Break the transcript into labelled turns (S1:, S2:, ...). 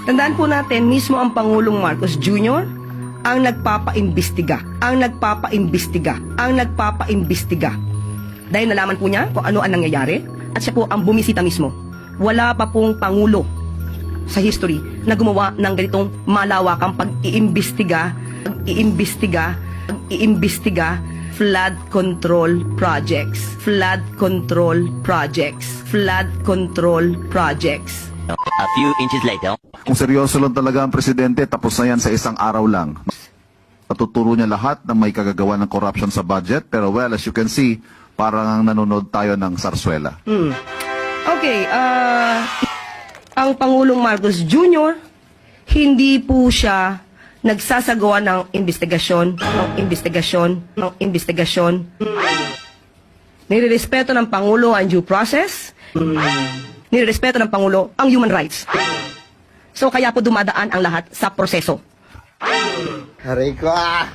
S1: Tandaan po natin, mismo ang Pangulong Marcos Jr. ang nagpapaimbestiga. Dahil nalaman po niya kung ano ang nangyayari at siya po ang bumisita mismo. Wala pa pong Pangulo sa history na gumawa ng ganitong malawakang pag-iimbestiga flood control projects.
S2: A few inches later.
S3: Kung seryoso lang talaga ang presidente, tapos na yan sa isang araw lang. Natuturo niya lahat na may kagagawa ng corruption sa budget, pero well, as you can see, parang nanonood tayo ng sarsuela.
S1: Okay, ang Pangulong Marcos Jr., hindi po siya nagsasagawa ng investigasyon. Nirerespeto ng Pangulo ang due process. Nirerespeto ng Pangulo ang human rights. So kaya po dumadaan ang lahat sa proseso.
S4: Aray ko ah!